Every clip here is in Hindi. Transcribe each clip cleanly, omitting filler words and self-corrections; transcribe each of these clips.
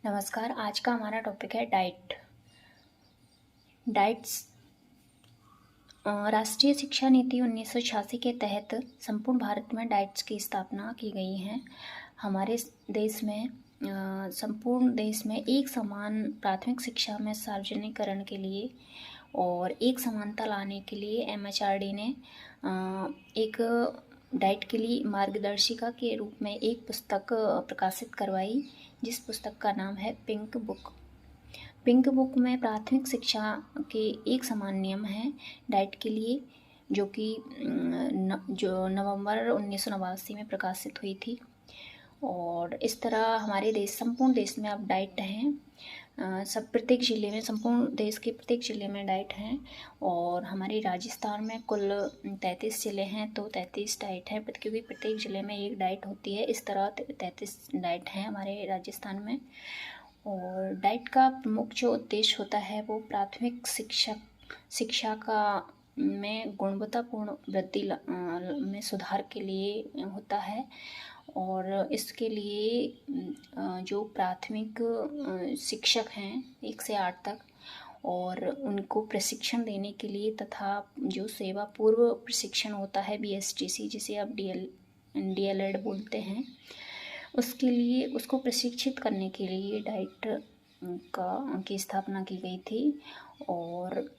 नमस्कार। आज का हमारा टॉपिक है डाइट्स। राष्ट्रीय शिक्षा नीति 1986 के तहत संपूर्ण भारत में डाइट्स की स्थापना की गई है। हमारे देश में संपूर्ण देश में एक समान प्राथमिक शिक्षा में सार्वजनिकरण के लिए और एक समानता लाने के लिए MHRD ने एक डाइट के लिए मार्गदर्शिका के रूप में एक पुस्तक प्रकाशित करवाई, जिस पुस्तक का नाम है पिंक बुक में प्राथमिक शिक्षा के एक समान नियम हैं डाइट के लिए, जो कि जो नवंबर 1989 में प्रकाशित हुई थी। और इस तरह हमारे देश संपूर्ण देश में अब डाइट हैं। प्रत्येक ज़िले में, संपूर्ण देश के प्रत्येक ज़िले में डाइट हैं। और हमारे राजस्थान में कुल 33 ज़िले हैं, तो 33 डाइट हैं, क्योंकि प्रत्येक ज़िले में एक डाइट होती है। इस तरह 33 डाइट हैं हमारे राजस्थान में। और डाइट का प्रमुख जो उद्देश्य होता है वो प्राथमिक शिक्षा का में गुणवत्तापूर्ण वृद्धि में सुधार के लिए होता है। और इसके लिए जो प्राथमिक शिक्षक हैं 1 से 8 तक, और उनको प्रशिक्षण देने के लिए तथा जो सेवा पूर्व प्रशिक्षण होता है BSTC, जिसे आप DLED बोलते हैं, उसके लिए उसको प्रशिक्षित करने के लिए डाइट की स्थापना की गई थी। और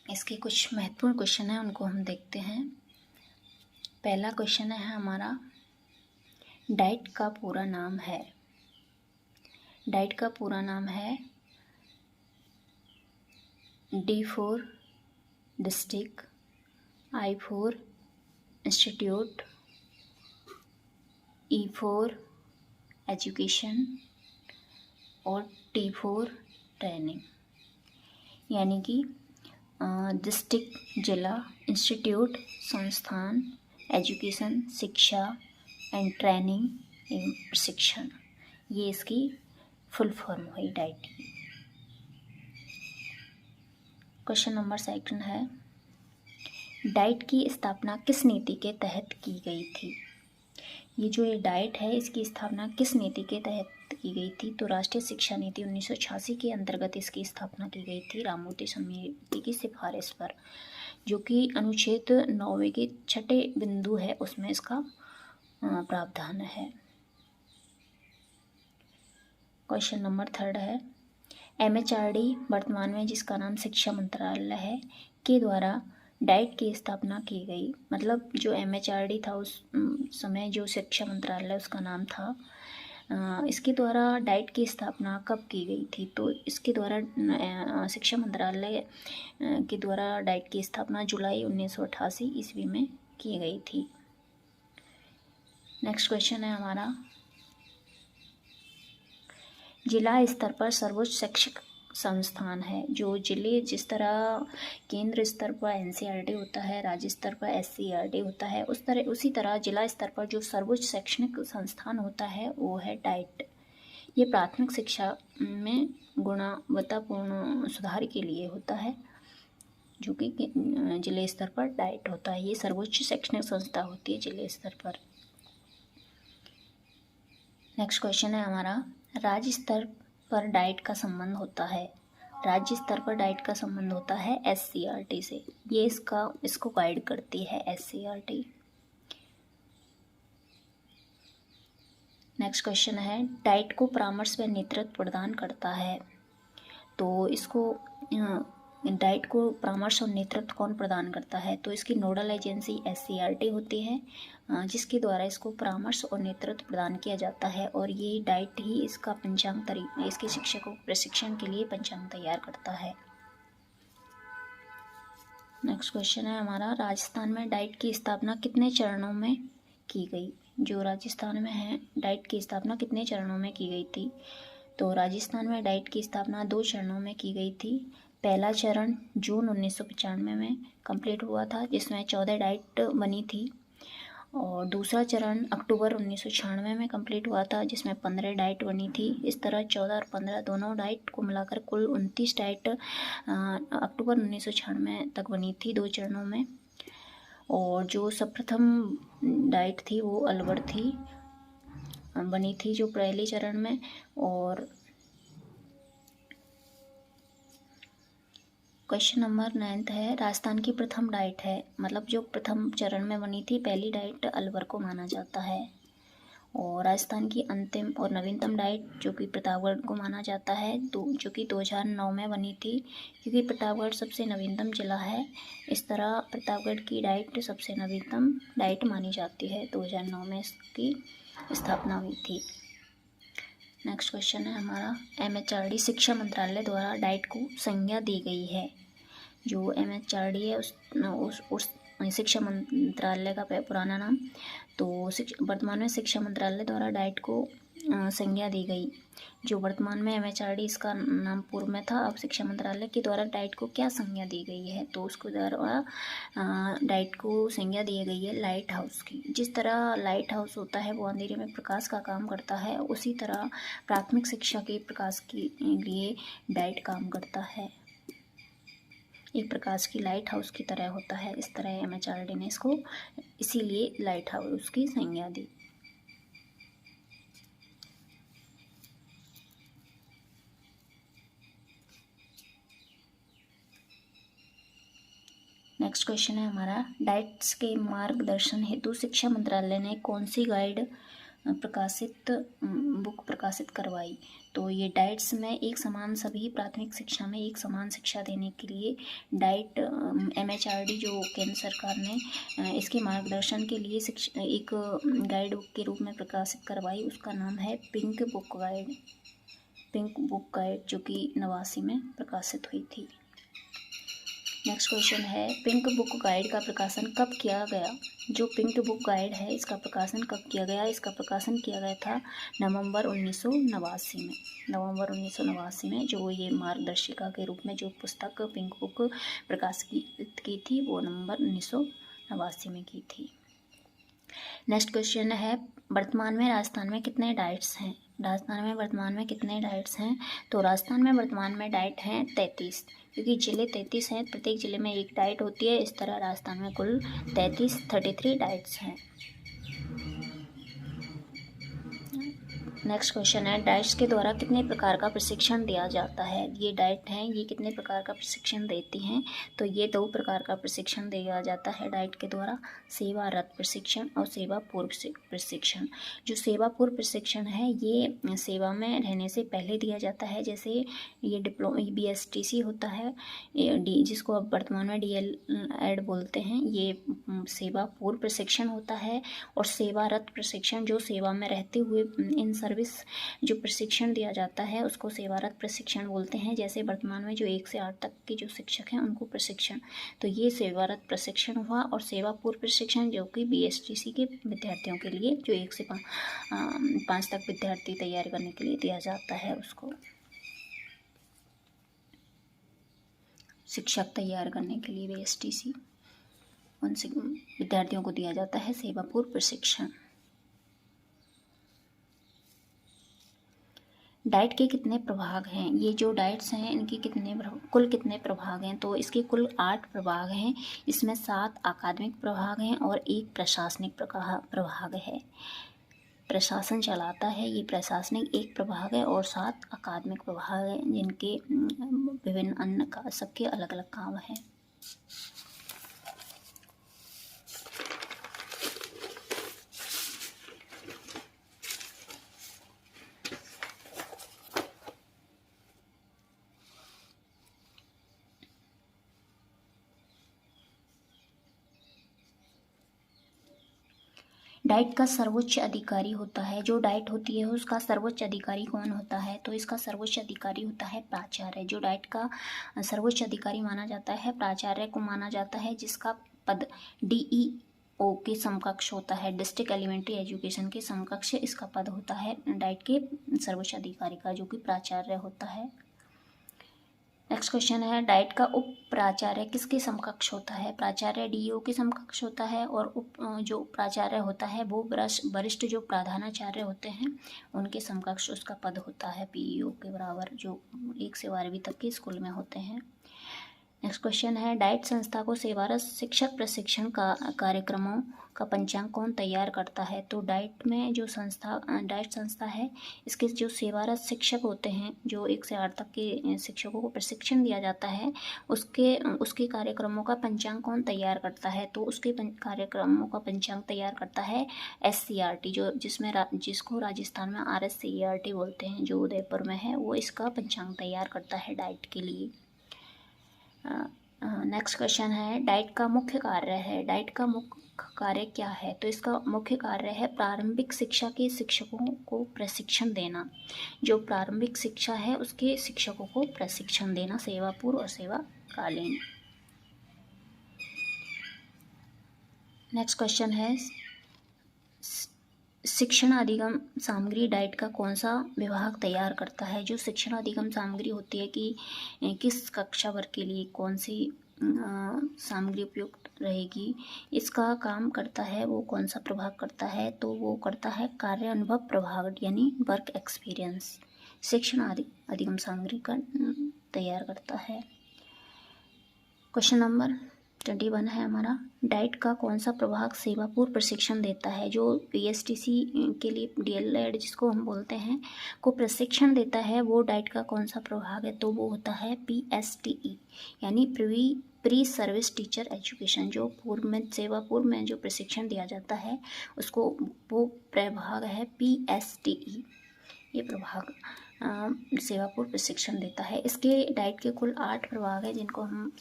इसके कुछ महत्वपूर्ण क्वेश्चन हैं, उनको हम देखते हैं। पहला क्वेश्चन है हमारा, डाइट का पूरा नाम है। डाइट का पूरा नाम है D for district, I for institute, E for education और T for ट्रेनिंग। यानी कि डिस्ट्रिक्ट जिला, इंस्टीट्यूट संस्थान, एजुकेशन शिक्षा एंड ट्रेनिंग एवं प्रशिक्षण, ये इसकी फुल फॉर्म हुई डाइट की। क्वेश्चन नंबर 2 है, डाइट की स्थापना किस नीति के तहत की गई थी? ये जो ये डाइट है, इसकी स्थापना किस नीति के तहत की गई थी? तो राष्ट्रीय शिक्षा नीति 1986 के अंतर्गत इसकी स्थापना की गई थी राममूर्ति समिति की सिफारिश पर, जो कि अनुच्छेद 9 के 6 बिंदु है, उसमें इसका प्रावधान है। क्वेश्चन नंबर 3 है, MHRD वर्तमान में जिसका नाम शिक्षा मंत्रालय है के द्वारा डाइट की स्थापना की गई। मतलब जो MHRD था उस समय जो शिक्षा मंत्रालय उसका नाम था, इसके द्वारा डाइट की स्थापना कब की गई थी? तो इसके द्वारा शिक्षा मंत्रालय के द्वारा डाइट की स्थापना जुलाई 1988 ईस्वी में की गई थी। नेक्स्ट क्वेश्चन है हमारा, जिला स्तर पर सर्वोच्च शैक्षिक संस्थान है। जो जिले, जिस तरह केंद्र स्तर पर NCERT होता है, राज्य स्तर पर SCERT होता है, उसी तरह जिला स्तर पर जो सर्वोच्च शैक्षणिक संस्थान होता है वो है डाइट। ये प्राथमिक शिक्षा में गुणवत्तापूर्ण सुधार के लिए होता है, जो कि जिले स्तर पर डाइट होता है। ये सर्वोच्च शैक्षणिक संस्था होती है जिले स्तर पर। नेक्स्ट क्वेश्चन है हमारा, राज्य स्तर पर डाइट का संबंध होता है। राज्य स्तर पर डाइट का संबंध होता है SCERT से। ये इसको गाइड करती है SCERT। नेक्स्ट क्वेश्चन है, डाइट को परामर्श व नेतृत्व प्रदान करता है। तो इसको डाइट को परामर्श और नेतृत्व कौन प्रदान करता है? तो इसकी नोडल एजेंसी SCERT होती है, जिसके द्वारा इसको परामर्श और नेतृत्व प्रदान किया जाता है। और ये डाइट ही इसका इसके शिक्षकों को प्रशिक्षण के लिए पंचांग तैयार करता है। नेक्स्ट क्वेश्चन है हमारा, राजस्थान में डाइट की स्थापना कितने चरणों में की गई? जो राजस्थान में है, डाइट की स्थापना कितने चरणों में की गई थी? तो राजस्थान में डाइट की स्थापना 2 चरणों में की गई थी। पहला चरण जून 1995 में कंप्लीट हुआ था, जिसमें 14 डाइट बनी थी। और दूसरा चरण अक्टूबर 1996 में कंप्लीट हुआ था, जिसमें 15 डाइट बनी थी। इस तरह 14 और 15 दोनों डाइट को मिलाकर कुल 29 डाइट अक्टूबर 1996 तक बनी थी 2 चरणों में। और जो सर्वप्रथम डाइट थी वो अलवर थी, बनी थी जो पहले चरण में। और क्वेश्चन नंबर 9 है, राजस्थान की प्रथम डाइट है, मतलब जो प्रथम चरण में बनी थी पहली डाइट अलवर को माना जाता है। और राजस्थान की अंतिम और नवीनतम डाइट जो कि प्रतापगढ़ को माना जाता है, जो कि 2009 में बनी थी, क्योंकि प्रतापगढ़ सबसे नवीनतम जिला है। इस तरह प्रतापगढ़ की डाइट सबसे नवीनतम डाइट मानी जाती है। 2009 में इसकी स्थापना हुई थी। नेक्स्ट क्वेश्चन है हमारा, MHRD शिक्षा मंत्रालय द्वारा डाइट को संज्ञा दी गई है। जो MHRD है उस शिक्षा मंत्रालय का पुराना नाम, तो वर्तमान में शिक्षा मंत्रालय द्वारा डाइट को संज्ञा दी गई। जो वर्तमान में MHRD इसका नाम पूर्व में था, अब शिक्षा मंत्रालय के द्वारा डाइट को क्या संज्ञा दी गई है, तो उसके द्वारा डाइट को संज्ञा दी गई है लाइट हाउस की। जिस तरह लाइट हाउस होता है वो अंधेरे में प्रकाश का काम करता है, उसी तरह प्राथमिक शिक्षा के प्रकाश के लिए डाइट काम करता है। एक प्रकाश की लाइट हाउस की तरह होता है। इस तरह MHRD ने इसको इसीलिए लाइट हाउस की संज्ञा दी। नेक्स्ट क्वेश्चन है हमारा, डाइट्स के मार्गदर्शन हेतु शिक्षा मंत्रालय ने कौन सी गाइड बुक प्रकाशित करवाई। तो ये डाइट्स में एक समान, सभी प्राथमिक शिक्षा में एक समान शिक्षा देने के लिए डाइट MHRD जो केंद्र सरकार ने इसके मार्गदर्शन के लिए एक गाइड बुक के रूप में प्रकाशित करवाई। उसका नाम है पिंक बुक गाइड, जो कि 89 में प्रकाशित हुई थी। नेक्स्ट क्वेश्चन है, पिंक बुक गाइड का प्रकाशन कब किया गया। जो पिंक बुक गाइड है इसका प्रकाशन कब किया गया, इसका प्रकाशन किया गया था नवंबर 1989 में। नवंबर 1989 में जो ये मार्गदर्शिका के रूप में जो पुस्तक पिंक बुक प्रकाशित की थी वो नवंबर 1989 में की थी। नेक्स्ट क्वेश्चन है, वर्तमान में राजस्थान में कितने डाइट्स हैं। राजस्थान में वर्तमान में कितने डाइट्स हैं, तो राजस्थान में वर्तमान में डाइट हैं 33, क्योंकि ज़िले 33 हैं, प्रत्येक ज़िले में एक डाइट होती है। इस तरह राजस्थान में कुल 33 डाइट्स हैं। नेक्स्ट क्वेश्चन है, डाइट्स के द्वारा कितने प्रकार का प्रशिक्षण दिया जाता है। ये डाइट हैं, ये कितने प्रकार का प्रशिक्षण देती हैं, तो ये 2 प्रकार का प्रशिक्षण दिया जाता है डाइट के द्वारा, सेवारत प्रशिक्षण और सेवा पूर्व प्रशिक्षण। जो सेवा पूर्व प्रशिक्षण है ये सेवा में रहने से पहले दिया जाता है, जैसे ये BSTC होता है, जिसको अब वर्तमान में DL-ED बोलते हैं, ये सेवा पूर्व प्रशिक्षण होता है। और सेवारत प्रशिक्षण जो सेवा में रहते हुए इन सर्विस जो प्रशिक्षण दिया जाता है उसको सेवारत प्रशिक्षण बोलते हैं। जैसे वर्तमान में जो 1 से 8 तक के जो शिक्षक हैं उनको प्रशिक्षण, तो ये सेवारत प्रशिक्षण हुआ। और सेवा पूर्व प्रशिक्षण जो कि BSTC के विद्यार्थियों के लिए, जो 1 से 5 तक विद्यार्थी तैयार करने के लिए दिया जाता है, उसको शिक्षक तैयार करने के लिए BSTC उन विद्यार्थियों को दिया जाता है सेवा पूर्व प्रशिक्षण। डाइट के कितने प्रभाग हैं। ये जो डाइट्स हैं इनके कुल कितने प्रभाग हैं, तो इसके कुल 8 प्रभाग हैं। इसमें 7 अकादमिक प्रभाग हैं और 1 प्रशासनिक प्रभाग है। प्रशासन चलाता है ये प्रशासनिक 1 प्रभाग है और 7 अकादमिक प्रभाग हैं, जिनके विभिन्न अन्य सबके अलग अलग काम हैं। डाइट का सर्वोच्च अधिकारी होता है। जो डाइट होती है उसका सर्वोच्च अधिकारी कौन होता है, तो इसका सर्वोच्च अधिकारी होता है प्राचार्य। जो डाइट का सर्वोच्च अधिकारी माना जाता है प्राचार्य को माना जाता है, जिसका पद DEO के समकक्ष होता है, डिस्ट्रिक्ट एलिमेंट्री एजुकेशन के समकक्ष इसका पद होता है डाइट के सर्वोच्च अधिकारी का, जो कि प्राचार्य होता है। नेक्स्ट क्वेश्चन है, डाइट का उप प्राचार्य किसके समकक्ष होता है। प्राचार्य DEO के समकक्ष होता है और जो प्राचार्य होता है वो वरिष्ठ जो प्रधानाचार्य होते हैं उनके समकक्ष उसका पद होता है PEO के बराबर, जो 1 से 12वीं तक के स्कूल में होते हैं। नेक्स्ट क्वेश्चन है, डाइट संस्था को सेवारत शिक्षक प्रशिक्षण का कार्यक्रमों का पंचांग कौन तैयार करता है? तो डाइट में जो डाइट संस्था है, इसके जो सेवारत शिक्षक होते हैं, जो 1 से 8 तक के शिक्षकों को प्रशिक्षण दिया जाता है, उसके कार्यक्रमों का पंचांग कौन तैयार करता है? तो उसके कार्यक्रमों का पंचांग तैयार करता है SCRT, जिसको राजस्थान में RSCERT बोलते हैं, जो उदयपुर में है, वो इसका पंचांग तैयार करता है डाइट के लिए। नेक्स्ट क्वेश्चन है, डाइट का मुख्य कार्य क्या है? तो इसका मुख्य कार्य है प्रारंभिक शिक्षा के शिक्षकों को प्रशिक्षण देना। जो प्रारंभिक शिक्षा है उसके शिक्षकों को प्रशिक्षण देना, सेवा पूर्व और सेवाकालीन। नेक्स्ट क्वेश्चन है, शिक्षण अधिगम सामग्री डाइट का कौन सा विभाग तैयार करता है? जो शिक्षण अधिगम सामग्री होती है कि किस कक्षा वर्ग के लिए कौन सी सामग्री उपयुक्त रहेगी, इसका काम करता है वो कौन सा प्रभाग करता है? तो वो करता है कार्य अनुभव प्रभाग, यानी वर्क एक्सपीरियंस। शिक्षण अधिगम सामग्री का तैयार करता है। क्वेश्चन नंबर 21 है हमारा, डाइट का कौन सा प्रभाग सेवा पूर्व प्रशिक्षण देता है? जो PSTC के लिए DLED जिसको हम बोलते हैं को प्रशिक्षण देता है, वो डाइट का कौन सा प्रभाग है? तो वो होता है PSTE, यानी प्री सर्विस टीचर एजुकेशन। जो सेवा पूर्व में जो प्रशिक्षण दिया जाता है उसको वो प्रभाग है PSTE। ये प्रभाग सेवा पूर्व प्रशिक्षण देता है। इसके डाइट के कुल 8 प्रभाग है, जिनको हम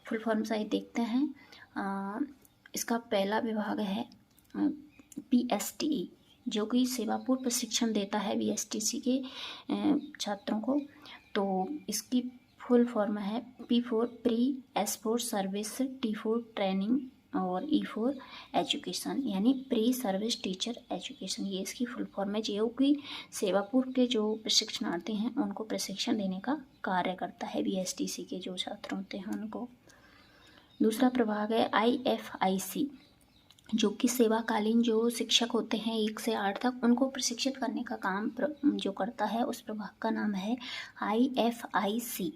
फुल फॉर्म सहित देखते हैं। इसका पहला विभाग है PSTE, जो कि सेवा पूर्व प्रशिक्षण देता है BSTC के छात्रों को। तो इसकी फुल फॉर्म है P4 pre, S4 service, T4 training और E4 एजुकेशन, यानी प्री सर्विस टीचर एजुकेशन। ये इसकी फुल फॉर्म है, जो कि सेवा पूर्व के जो प्रशिक्षणार्थी हैं उनको प्रशिक्षण देने का कार्य करता है, BSTC के जो छात्र होते हैं उनको। दूसरा प्रभाग है IFIC, जो कि सेवाकालीन जो शिक्षक होते हैं 1 से 8 तक, उनको प्रशिक्षित करने का काम जो करता है, उस प्रभाग का नाम है IFIC।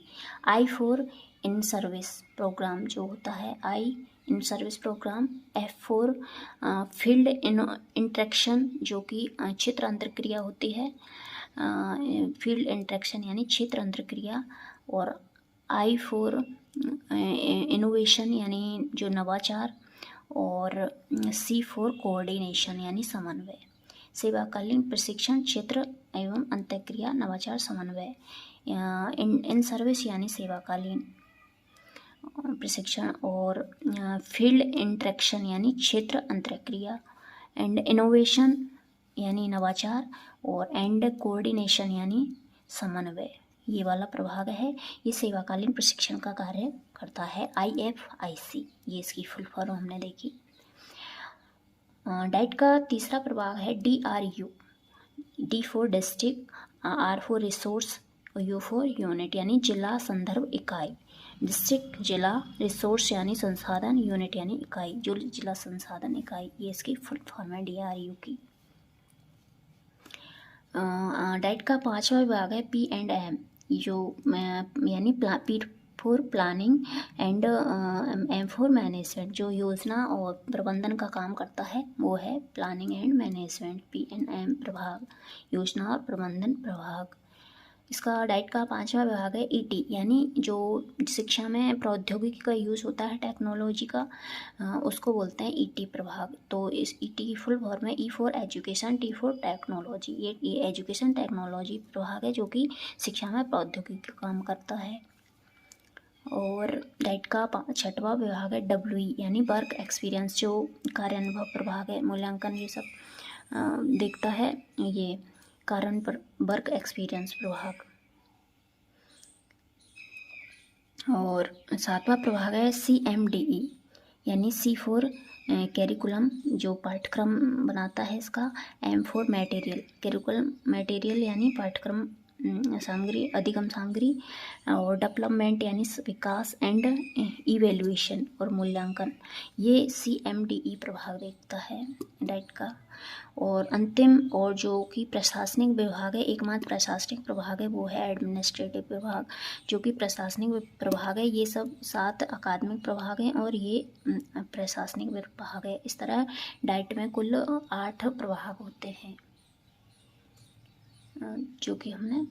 I4 इन सर्विस प्रोग्राम जो होता है, I in service programme. F4 field interaction, जो कि क्षेत्र अंतरक्रिया होती है, फील्ड इंटरेक्शन यानी क्षेत्र अंतरक्रिया। और I4 इनोवेशन यानी जो नवाचार। और C4 कोऑर्डिनेशन यानी समन्वय। सेवाकालीन प्रशिक्षण क्षेत्र एवं अंतःक्रिया नवाचार समन्वय। इन सर्विस यानी सेवाकालीन प्रशिक्षण। और फील्ड इंटरेक्शन यानी क्षेत्र अंतःक्रिया। एंड इनोवेशन यानी नवाचार। और एंड कोऑर्डिनेशन यानी समन्वय। ये वाला प्रभाग है, ये सेवाकालीन प्रशिक्षण का कार्य करता है, IFIC। ये इसकी फुल फॉर्म हमने देखी। डाइट का तीसरा प्रभाग है DRU, D for district, R for resource, U for unit, यानी जिला संदर्भ इकाई। डिस्ट्रिक्ट जिला, रिसोर्स यानी संसाधन, यूनिट यानी इकाई, जो जिला संसाधन इकाई। ये इसकी फुल फॉर्म है DRU की। डाइट का 5वां विभाग है P&M, जो यानी P for planning and M for management. जो योजना और प्रबंधन का काम करता है वो है प्लानिंग एंड मैनेजमेंट, P&M प्रभाग, योजना और प्रबंधन प्रभाग। इसका डाइट का 5वां विभाग है ET, यानी जो शिक्षा में प्रौद्योगिकी का यूज़ होता है, टेक्नोलॉजी का, उसको बोलते हैं ET प्रभाग। तो इस ET की फुल फॉर्म है E for education, T for technology. ये एजुकेशन टेक्नोलॉजी प्रभाग है, जो कि शिक्षा में प्रौद्योगिकी का काम करता है। और डाइट का 6वां विभाग है WE, यानी वर्क एक्सपीरियंस, जो कार्य अनुभव प्रभाग है, मूल्यांकन ये सब देखता है, ये कारण पर वर्क एक्सपीरियंस प्रभाग। और 7वां प्रभाग है CMDE, यानी C फॉर कैरिकुलम, जो पाठ्यक्रम बनाता है इसका। M for material, curriculum material यानी पाठ्यक्रम सामग्री, अधिगम सामग्री, और डेवलपमेंट यानी विकास, एंड इवेल्युएशन और मूल्यांकन, ये CMDE प्रभाग देखता है डाइट का। और अंतिम और जो कि प्रशासनिक विभाग है, एकमात्र प्रशासनिक प्रभाग है, वो है एडमिनिस्ट्रेटिव विभाग, जो कि प्रशासनिक प्रभाग है। ये सब 7 अकादमिक प्रभाग हैं और ये प्रशासनिक विभाग है। इस तरह डाइट में कुल 8 प्रभाग होते हैं जो कि हमने